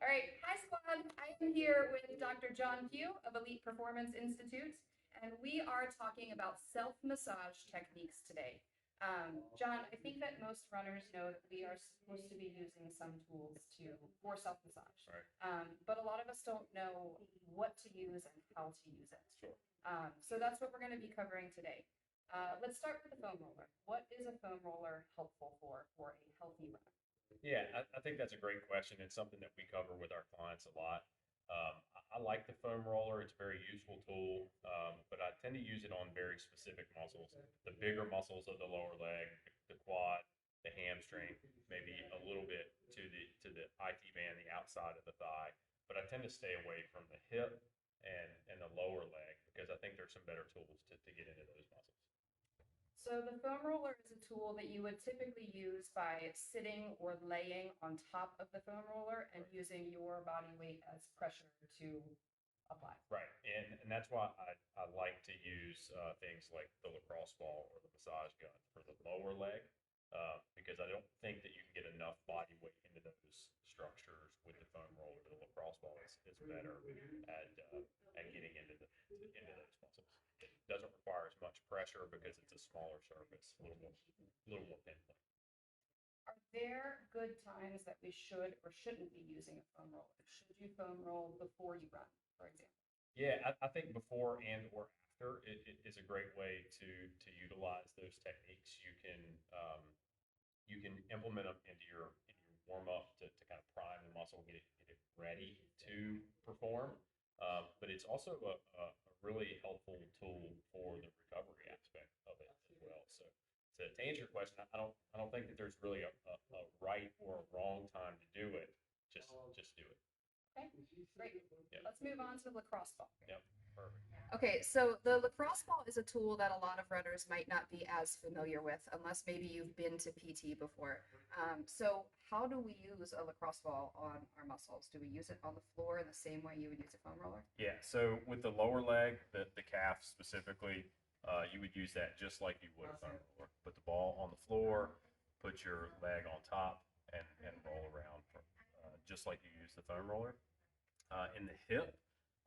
All right, hi squad. I am here with Dr. John Pugh of Elite Performance Institute, and we are talking about self-massage techniques today. John, I think that most runners know that we are supposed to be using some tools for self-massage, Right. but a lot of us don't know what to use and how to use it. Sure. So that's what we're going to be covering today. Let's start with the foam roller. What is a foam roller helpful for a healthy runner? Yeah, I think that's a great question. It's something that we cover with our clients a lot. I like the foam roller. It's a very useful tool, but I tend to use it on very specific muscles. The bigger muscles of the lower leg, the quad, the hamstring, maybe a little bit to the IT band, the outside of the thigh. But I tend to stay away from the hip and the lower leg because I think there's some better tools to get into those muscles. So the foam roller is a tool that you would typically use by sitting or laying on top of the foam roller and using your body weight as pressure to apply. Right, and that's why I like to use things like the lacrosse ball or the massage gun for the lower leg because I don't think that you can get enough body weight into those structures with the foam roller. The lacrosse ball is better at getting into those muscles. It doesn't require as much pressure because it's a smaller surface, a little more pinpoint. Are there good times that we should or shouldn't be using a foam roller? Should you foam roll before you run, for example? Yeah, I think before and or after it is a great way to utilize those techniques. You can implement them into your warm up to kind of prime the muscle, get it ready to perform. But it's also a really helpful tool for the recovery aspect of it as well. So to answer your question, I don't think that there's really a right or a wrong time to do it. Just do it. Okay, great. Yep. Let's move on to the lacrosse ball. Yep. Perfect. Okay, so the lacrosse ball is a tool that a lot of runners might not be as familiar with unless maybe you've been to PT before. So how do we use a lacrosse ball on our muscles? Do we use it on the floor in the same way you would use a foam roller? Yeah, so with the lower leg, the calf specifically, you would use that just like you would a foam roller. Put the ball on the floor, put your leg on top, and roll around just like you use the foam roller. In the hip,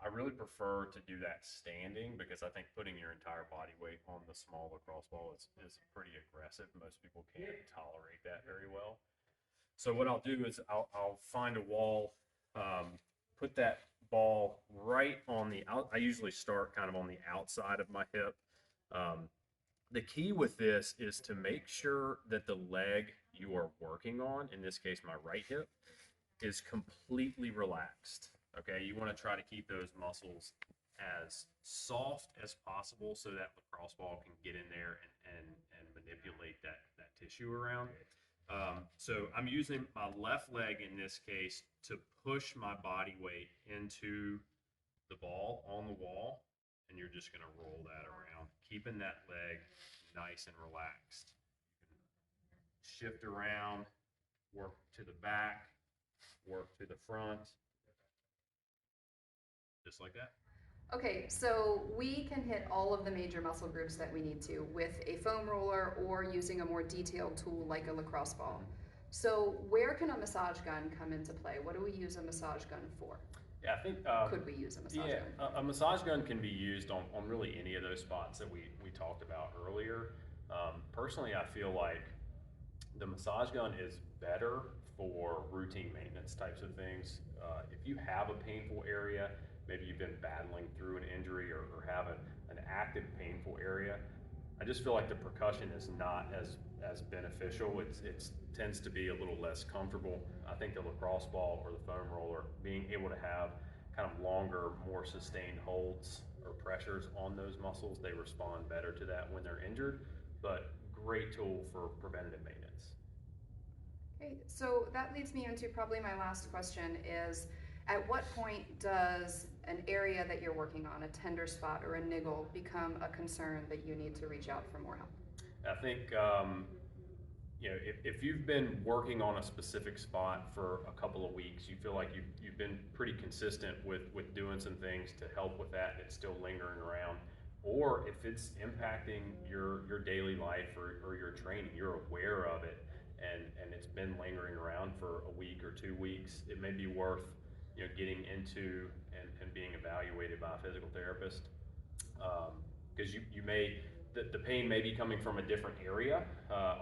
I really prefer to do that standing because I think putting your entire body weight on the small lacrosse ball is pretty aggressive. Most people can't tolerate that very well. So what I'll do is I'll find a wall, put that ball right on the out. I usually start kind of on the outside of my hip. Um, the key with this is to make sure that the leg you are working on, in this case my right hip, is completely relaxed. Okay, you want to try to keep those muscles as soft as possible so that lacrosse ball can get in there and manipulate that tissue around. So I'm using my left leg in this case to push my body weight into the ball on the wall, and you're just going to roll that around, keeping that leg nice and relaxed. You can shift around, work to the back, work to the front, just like that. Okay, so we can hit all of the major muscle groups that we need to with a foam roller or using a more detailed tool like a lacrosse ball. So where can a massage gun come into play? What do we use a massage gun for? Yeah, I think Could we use a massage yeah, gun? a massage gun can be used on really any of those spots that we talked about earlier. Personally, I feel like the massage gun is better for routine maintenance types of things. If you have a painful area, maybe you've been battling through an injury or have an active painful area, I just feel like the percussion is not as beneficial. It tends to be a little less comfortable. I think the lacrosse ball or the foam roller, being able to have kind of longer, more sustained holds or pressures on those muscles, they respond better to that when they're injured. But great tool for preventative maintenance. Okay, so that leads me into probably my last question is, at what point does an area that you're working on, a tender spot or a niggle, become a concern that you need to reach out for more help? I think if you've been working on a specific spot for a couple of weeks, you feel like you've been pretty consistent with doing some things to help with that, and it's still lingering around, or if it's impacting your daily life or your training, you're aware of it, and it's been lingering around for a week or 2 weeks, it may be worth getting into and being evaluated by a physical therapist. Because you may, the pain may be coming from a different area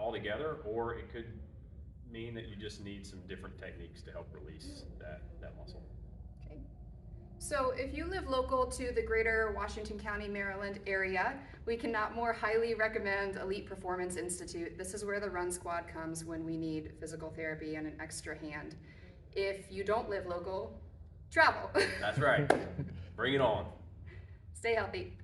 altogether, or it could mean that you just need some different techniques to help release that muscle. Okay. So if you live local to the greater Washington County, Maryland area, we cannot more highly recommend Elite Performance Institute. This is where the Run Squad comes when we need physical therapy and an extra hand. If you don't live local, travel. That's right. Bring it on. Stay healthy.